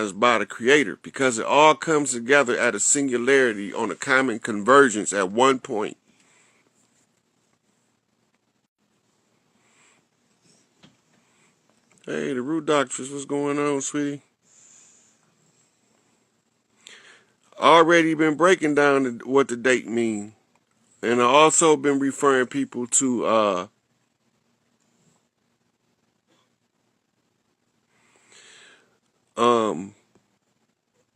energized by the Creator, because it all comes together at a singularity on a common convergence at one point. Hey, the Root Doctress, what's going on, sweetie? Already been breaking down what the date mean. And I also been referring people to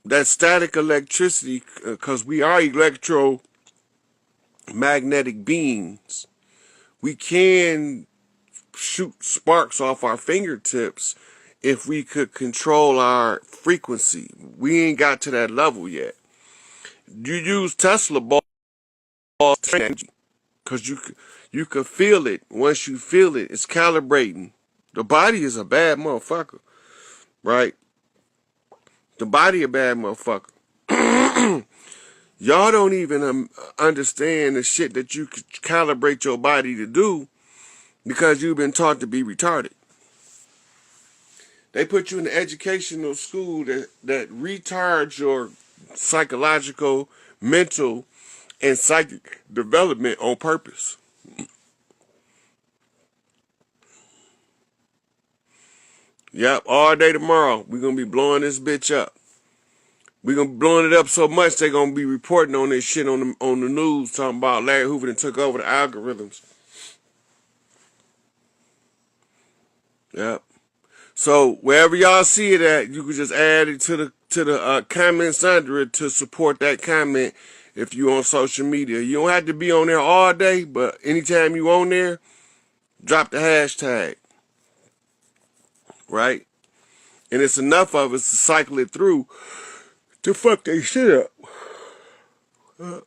that static electricity, because we are electromagnetic beings. We can shoot sparks off our fingertips if we could control our frequency. We ain't got to that level yet. You use Tesla balls energy, because you could feel it. Once you feel it, it's calibrating. The body is a bad motherfucker, right? The body a bad motherfucker. Y'all don't even understand the shit that you could calibrate your body to do, because you've been taught to be retarded. They put you in the educational school that retards your psychological, mental, and psychic development on purpose. Yep, all day tomorrow, we're going to be blowing this bitch up. We're going to be blowing it up so much they're going to be reporting on this shit on the news, talking about Larry Hoover that took over the algorithms. Yep. So wherever y'all see it at, you can just add it to the comments under it to support that comment if you on social media. You don't have to be on there all day, but anytime you on there, drop the hashtag. Right? And it's enough of us to cycle it through to fuck that shit up.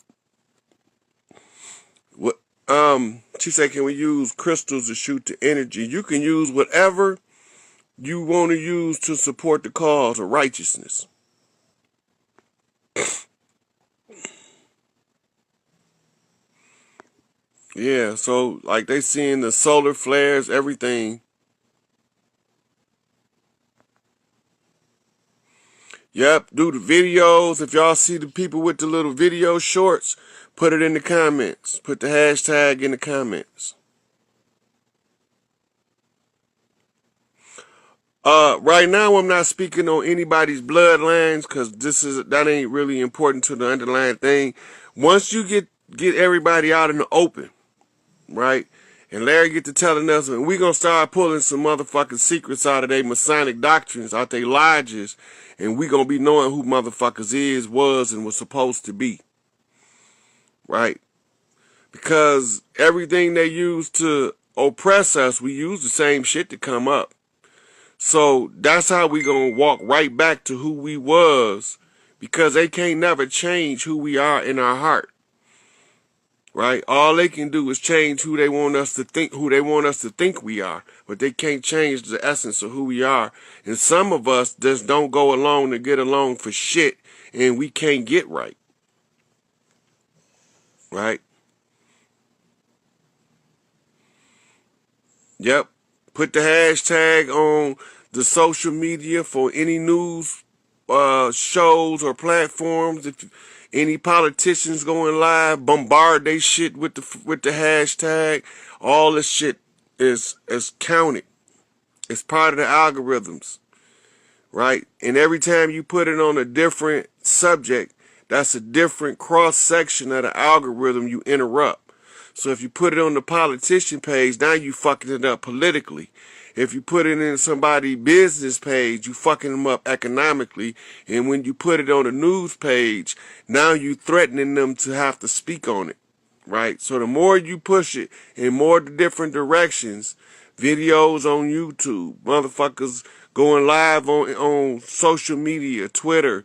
She said, can we use crystals to shoot the energy? You can use whatever you want to use to support the cause of righteousness. Yeah, so like they seeing the solar flares, everything. Yep, do the videos. If y'all see the people with the little video shorts, put it in the comments. Put the hashtag in the comments. Right now I'm not speaking on anybody's bloodlines, because that ain't really important to the underlying thing. Once you get everybody out in the open, right? And Larry get to telling us, and we gonna start pulling some motherfucking secrets out of their Masonic doctrines, out their lodges, and we gonna be knowing who motherfuckers was, and was supposed to be. Right? Because everything they use to oppress us, we use the same shit to come up. So that's how we gonna walk right back to who we was, because they can't never change who we are in our heart. Right? All they can do is change who they want us to think we are, but they can't change the essence of who we are. And some of us just don't go along to get along for shit, and we can't get right. Right? Yep. Put the hashtag on the social media for any news shows or platforms. If any politicians going live, bombard they shit with the hashtag. All this shit is counted. It's part of the algorithms, right? And every time you put it on a different subject, that's a different cross section of the algorithm you interrupt. So if you put it on the politician page, now you fucking it up politically. If you put it in somebody's business page, you fucking them up economically. And when you put it on the news page, now you threatening them to have to speak on it, right? So the more you push it in more different directions, videos on YouTube, motherfuckers going live on social media, Twitter,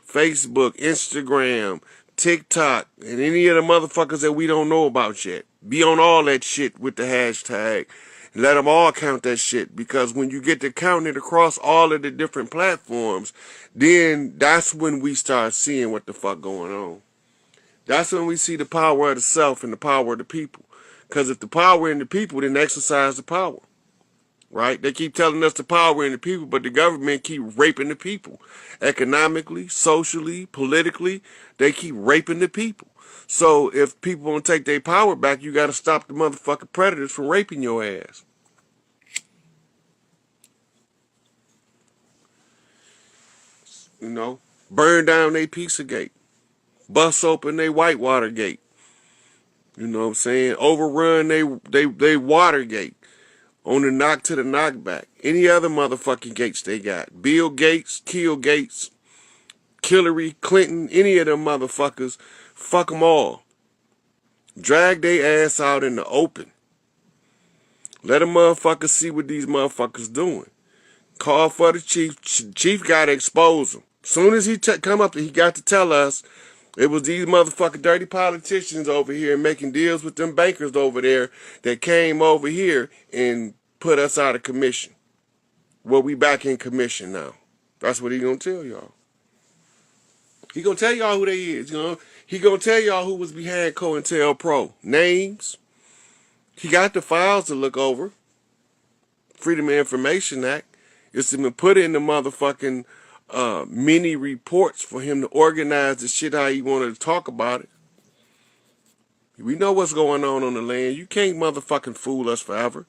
Facebook, Instagram, TikTok, and any of the motherfuckers that we don't know about yet. Be on all that shit with the hashtag. Let them all count that shit, because when you get to counting it across all of the different platforms, then that's when we start seeing what the fuck going on. That's when we see the power of the self and the power of the people. Because if the power in the people, then exercise the power. right? They keep telling us the power in the people, but the government keep raping the people. Economically, socially, politically, they keep raping the people. So if people want to take their power back, you got to stop the motherfucking predators from raping your ass. You know, burn down they Pizza Gate, bust open they Whitewater Gate. You know what I'm saying? Overrun they Watergate. On the knock to the knockback. Any other motherfucking gates they got. Bill Gates, Kill Gates, Hillary Clinton, any of them motherfuckers. Fuck them all. Drag they ass out in the open. Let a motherfucker see what these motherfuckers doing. Call for the chief. Chief got to expose them. Soon as he come up, he got to tell us it was these motherfucking dirty politicians over here making deals with them bankers over there that came over here and put us out of commission. Well, we back in commission now. That's what he gonna tell y'all. He gonna tell y'all who they is. You know, he gonna tell y'all who was behind COINTELPRO. Names. He got the files to look over. Freedom of Information Act. It's been put in the motherfucking mini reports for him to organize the shit how he wanted to talk about it. We know what's going on the land. You can't motherfucking fool us forever.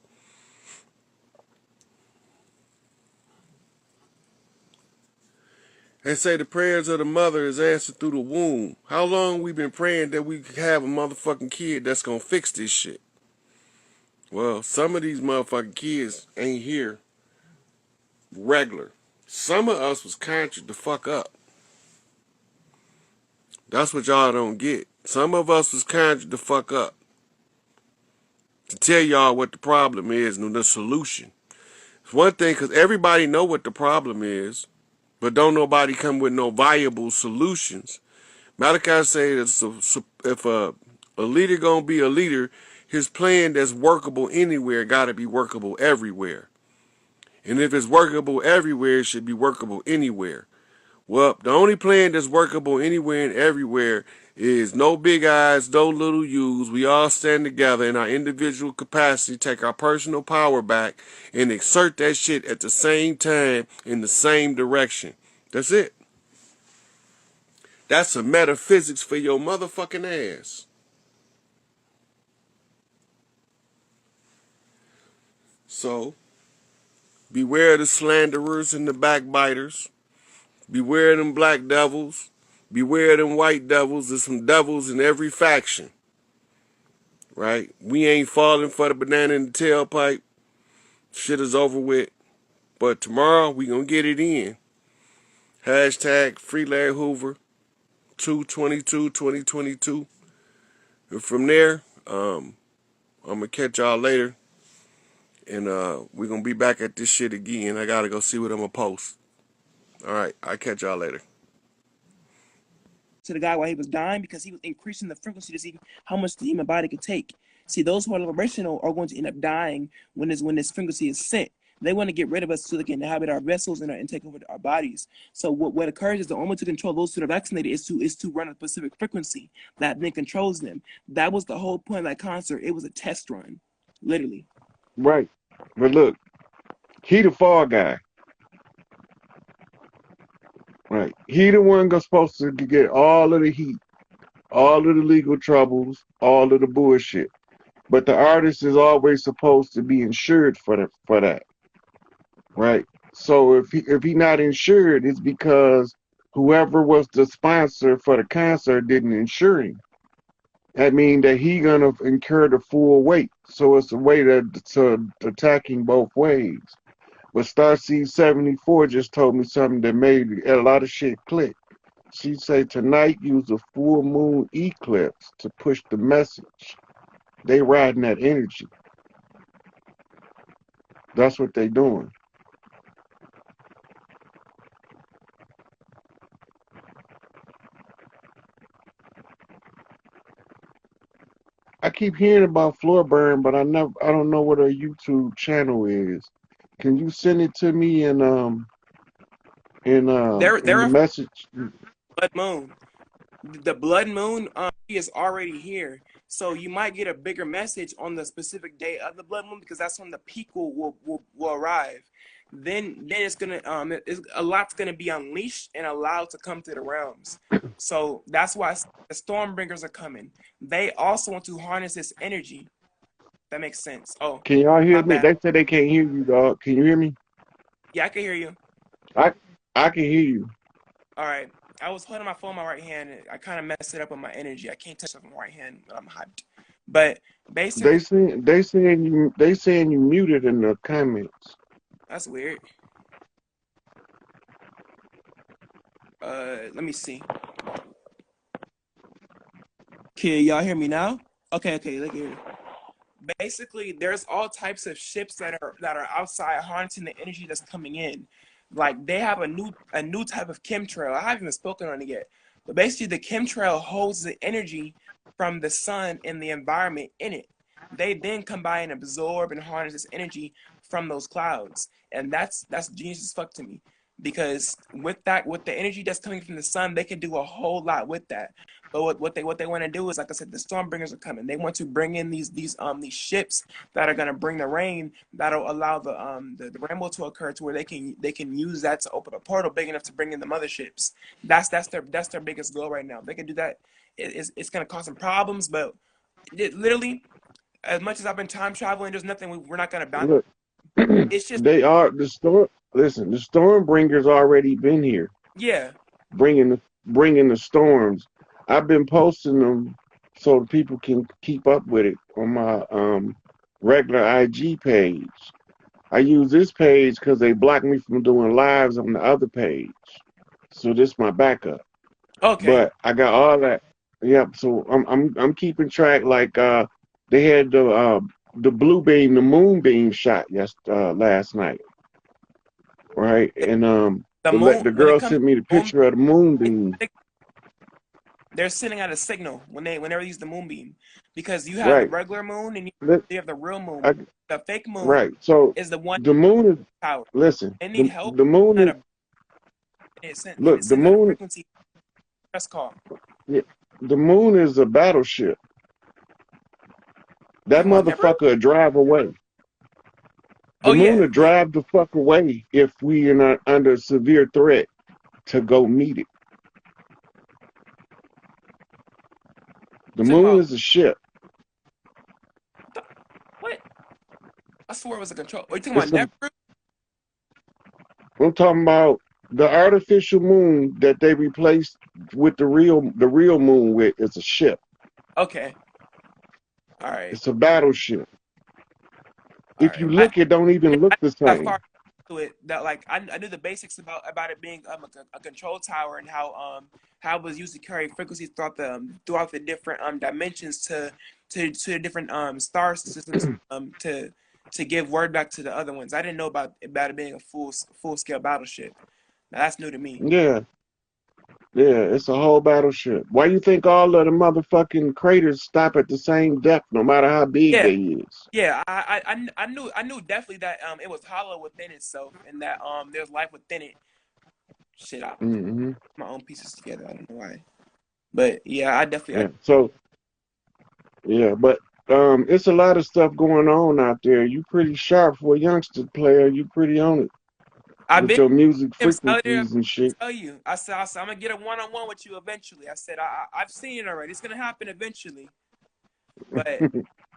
They say the prayers of the mother is answered through the womb. How long we been praying that we could have a motherfucking kid that's gonna fix this shit? Well, some of these motherfucking kids ain't here regular. Some of us was conjured the fuck up. That's what y'all don't get. Some of us was conjured the fuck up to tell y'all what the problem is and the solution. It's one thing because everybody know what the problem is, but don't nobody come with no viable solutions. Malachi say that if a leader gonna be a leader, his plan that's workable anywhere gotta be workable everywhere. And if it's workable everywhere, it should be workable anywhere. Well, the only plan that's workable anywhere and everywhere is no big eyes, no little U's. We all stand together in our individual capacity, take our personal power back, and exert that shit at the same time in the same direction. That's it. That's a metaphysics for your motherfucking ass. So, beware the slanderers and the backbiters. Beware them black devils. Beware them white devils. There's some devils in every faction. Right? We ain't falling for the banana in the tailpipe. Shit is over with. But tomorrow, we gonna get it in. Hashtag Free Larry Hoover 2/22/2022. And from there, I'm gonna catch y'all later. And we're gonna be back at this shit again. I gotta go see what I'm gonna post. Alright, I'll catch y'all later. To the guy while he was dying because he was increasing the frequency to see how much the human body could take. See, those who are vibrational are going to end up dying when this frequency is set. They want to get rid of us so they can inhabit our vessels and take over our bodies. So what occurs is the only way to control those who are vaccinated is to run a specific frequency that then controls them. That was the whole point of that concert. It was a test run, literally. Right. But look, he the fall guy. Right. He the one that's supposed to get all of the heat, all of the legal troubles, all of the bullshit. But the artist is always supposed to be insured for that. Right. So if he not insured, it's because whoever was the sponsor for the concert didn't insure him. That means that he gonna incur the full weight. So it's a way to attacking both ways. But Starseed 74 just told me something that made a lot of shit click. She said tonight use a full moon eclipse to push the message. They riding that energy. That's what they doing. I keep hearing about floor burn, but I don't know what her YouTube channel is. Can you send it to me in the message? Blood moon. The blood moon is already here. So you might get a bigger message on the specific day of the blood moon because that's when the peak will arrive. Then it's gonna a lot's gonna be unleashed and allowed to come to the realms. So that's why the Stormbringers are coming. They also want to harness this energy. That makes sense. Oh, Can y'all my hear me? bad. They said they can't hear you, dog. Can you hear me? Yeah, I can hear you. I I can hear you. All right. I was holding my phone in my right hand. And I kind of messed it up with my energy. I can't touch stuff with my right hand when I'm hyped. But basically, They saying you muted in the comments. that's weird. Let me see. Can y'all hear me now? Okay, look here. Basically, there's all types of ships that are outside harnessing the energy that's coming in. Like they have a new type of chemtrail. I haven't even spoken on it yet. But basically the chemtrail holds the energy from the sun and the environment in it. They then combine and absorb and harness this energy from those clouds. And that's genius as fuck to me. Because with the energy that's coming from the sun, they can do a whole lot with that. But what they want to do is, like I said, the Stormbringers are coming. They want to bring in these ships that are gonna bring the rain that'll allow the rainbow to occur to where they can use that to open a portal big enough to bring in the motherships. That's their biggest goal right now. If they can do that, it's gonna cause some problems, but literally, as much as I've been time traveling, there's nothing we're not gonna bounce. Look, It's just they are the storm. Listen, the Stormbringers already been here, yeah. bringing the storms. I've been posting them so people can keep up with it on my regular IG page. I use this page because they blocked me from doing lives on the other page. So this is my backup. Okay. But I got all that. Yep. So I'm keeping track. Like they had the blue beam, the moonbeam shot last night, right? And The moon, the when it girl comes sent me the to moon, picture of the moonbeam. they're sending out a signal whenever they use the moonbeam, because you have the Right. regular moon and Let- you have the real moon. I, The fake moon right. So is the one the moon is power. listen. They need help. The moon is It look. The sends out a moon. frequency press call. Yeah, the moon is a battleship. That You want never? motherfucker will drive away. The Oh moon yeah, will drive the fuck away if we are not under severe threat to go meet it. The you talking moon about is a ship. what? I swore it was a control. Are you talking about It's a. never? I'm talking about the artificial moon that they replaced with the real moon with is a ship. Okay. All right. It's a battleship. All If right. you look, it don't even look I the got same. far to it that like I knew the basics about it being a control tower and how it was used to carry frequencies throughout the different dimensions to the different star systems to give word back to the other ones. I didn't know about it being a full scale battleship. Now, that's new to me. Yeah, yeah, it's a whole battleship. Why you think all of the motherfucking craters stop at the same depth, no matter how big Yeah, they is? yeah. I knew definitely that it was hollow within itself and that there's life within it. Shit, I Hmm. put my own pieces together. I don't know why. But yeah, I definitely. Yeah. So yeah, but it's a lot of stuff going on out there. You pretty sharp for a youngster player. You pretty on it I've with been your music him earlier. frequencies and shit. Tell you, I said I'm gonna get a one-on-one with you eventually. I said I've seen it already. It's gonna happen eventually. But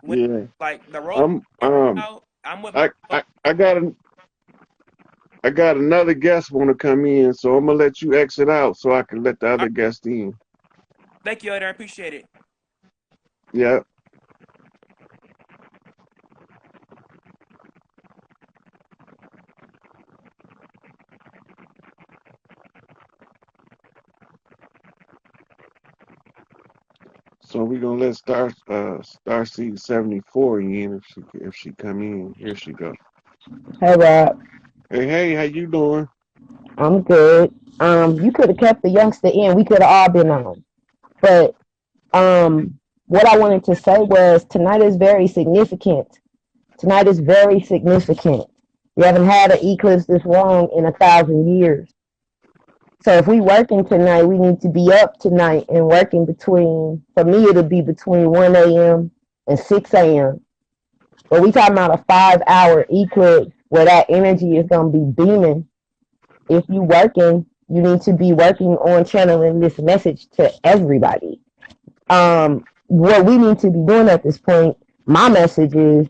when Yeah. like the road I'm out, I'm with my. I I, I got I got another guest want to come in, so I'm gonna let you exit out so I can let the other guest in. Thank you, Elder. I appreciate it. Yeah. So we're gonna let Starseed 74 in if she come in. Here she go. Hey Rob, Hey, how you doing? I'm good. You could have kept the youngster in. We could have all been on. But what I wanted to say was tonight is very significant. Tonight is very significant. We haven't had an eclipse this long in 1,000 years. So if we working tonight, we need to be up tonight and working between, for me, it'll be between 1 a.m. and 6 a.m. But we talking about a 5-hour eclipse where that energy is going to be beaming. If you working, you need to be working on channeling this message to everybody. What we need to be doing at this point, my message is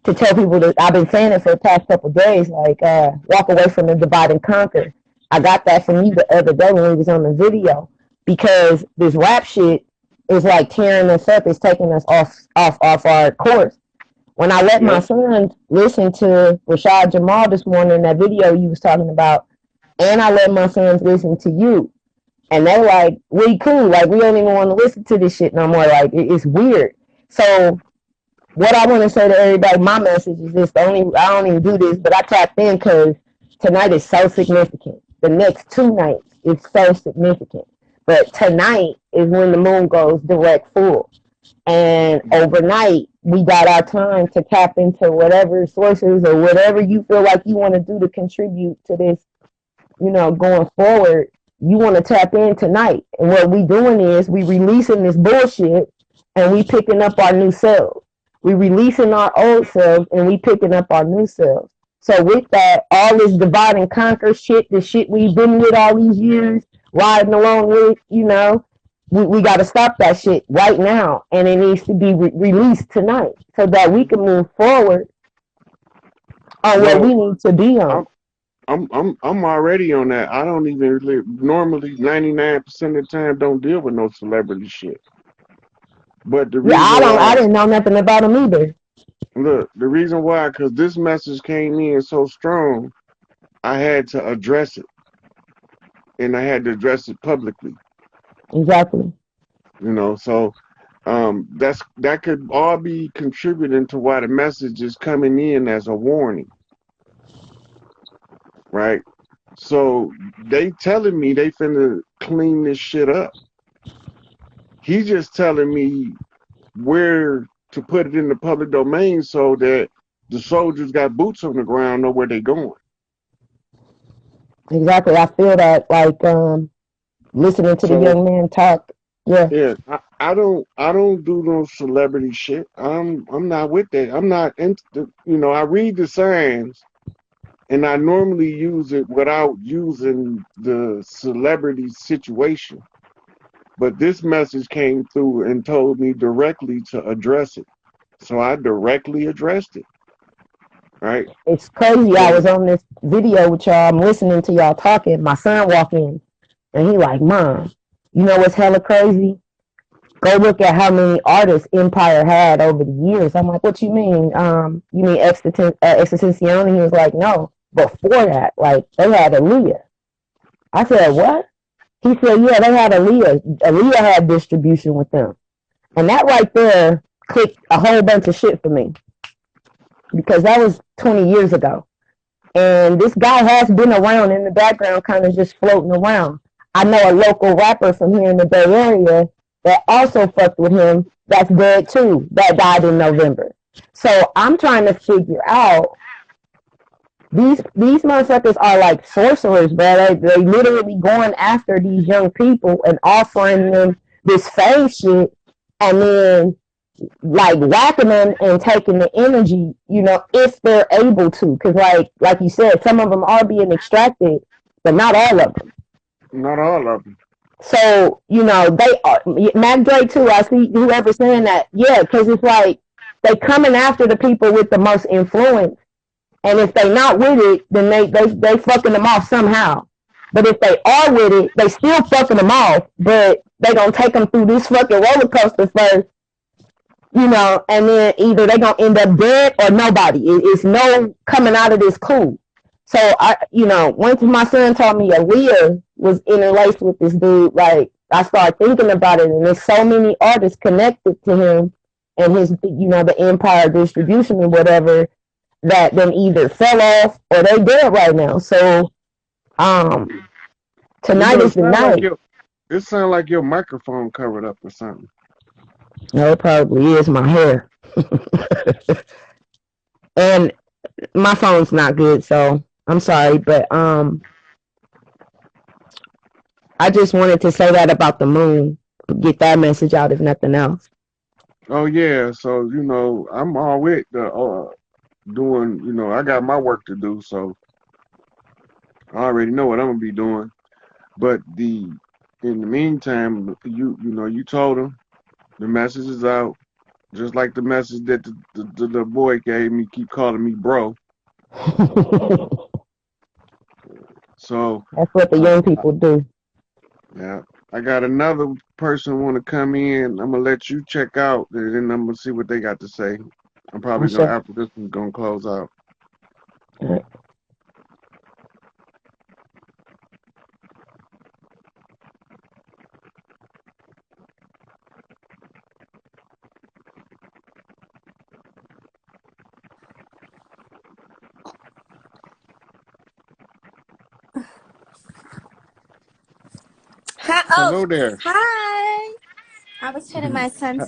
to tell people that I've been saying it for the past couple of days, like walk away from the divide and conquer. I got that from you the other day when we was on the video, because this rap shit is like tearing us up. It's taking us off our course. When I let my son listen to Rashad Jamal this morning, that video you was talking about, and I let my sons listen to you, and they're like, we cool, like we don't even want to listen to this shit no more. Like it's weird. So what I want to say to everybody, my message is this: I don't even do this, but I tapped in because tonight is so significant. The next 2 nights is so significant, but tonight is when the moon goes direct full, and overnight we got our time to tap into whatever sources or whatever you feel like you want to do to contribute to this, going forward. You want to tap in tonight, and what we doing is we releasing this bullshit and we picking up our new selves. We releasing our old selves and we picking up our new selves. So with that, all this divide and conquer shit, the shit we've been with all these years, riding along with, we got to stop that shit right now, and it needs to be released tonight so that we can move forward on what we need to be on. I'm already on that. I don't even normally 99% of the time don't deal with no celebrity shit. But the reason I didn't know nothing about him either. Look, the reason why, because this message came in so strong, I had to address it, and I had to address it publicly. Exactly. So that could all be contributing to why the message is coming in as a warning, right? So they telling me they finna clean this shit up. He's just telling me where to put it in the public domain so that the soldiers got boots on the ground, know where they're going. Exactly. I feel that, like, listening to the young man talk. Yeah. I don't do no celebrity shit. I'm not with that. I'm not into, I read the signs, and I normally use it without using the celebrity situation. But this message came through and told me directly to address it. So I directly addressed it. Right? It's crazy. I was on this video with y'all. I'm listening to y'all talking. My son walked in, and he like, Mom, you know what's hella crazy? Go look at how many artists Empire had over the years. I'm like, what you mean? You mean Extensione? He was like, no. Before that, like, they had Aaliyah. I said, what? He said, yeah, they had Aaliyah. Aaliyah had distribution with them. And that right there clicked a whole bunch of shit for me, because that was 20 years ago. And this guy has been around in the background, kind of just floating around. I know a local rapper from here in the Bay Area that also fucked with him, that's dead too, that died in November. So I'm trying to figure out, these motherfuckers are like sorcerers, bro. They literally going after these young people and offering them this fame shit, and then like whacking them and taking the energy, if they're able to. Because like you said, some of them are being extracted, but not all of them. Not all of them. So, they are. Mac Dre too, I see whoever saying that. Yeah, because it's like they coming after the people with the most influence. And if they not with it, then they fucking them off somehow. But if they are with it, they still fucking them off, but they gonna take them through this fucking roller coaster first, and then either they gonna end up dead or nobody. It's no coming out of this cool. So once my son told me Aaliyah was interlaced with this dude, like, I started thinking about it, and there's so many artists connected to him and his, the Empire distribution or whatever, that them either fell off or they dead right now. So tonight is the night. It sounds like your microphone covered up or something. No, it probably is my hair. And my phone's not good, so I'm sorry, but I just wanted to say that about the moon. Get that message out if nothing else. Oh yeah, so I'm all with the doing. I got my work to do, so I already know what I'm gonna be doing. But in the meantime, you told him the message is out, just like the message that the boy gave me. Keep calling me bro. So That's what the uh, young people do. yeah, I got another person want to come in. I'm gonna let you check out, and then I'm gonna see what they got to say. I'm I'm probably gonna sure. after this one gonna close out. Hi. Oh, Hello there. hi. I was turning my son to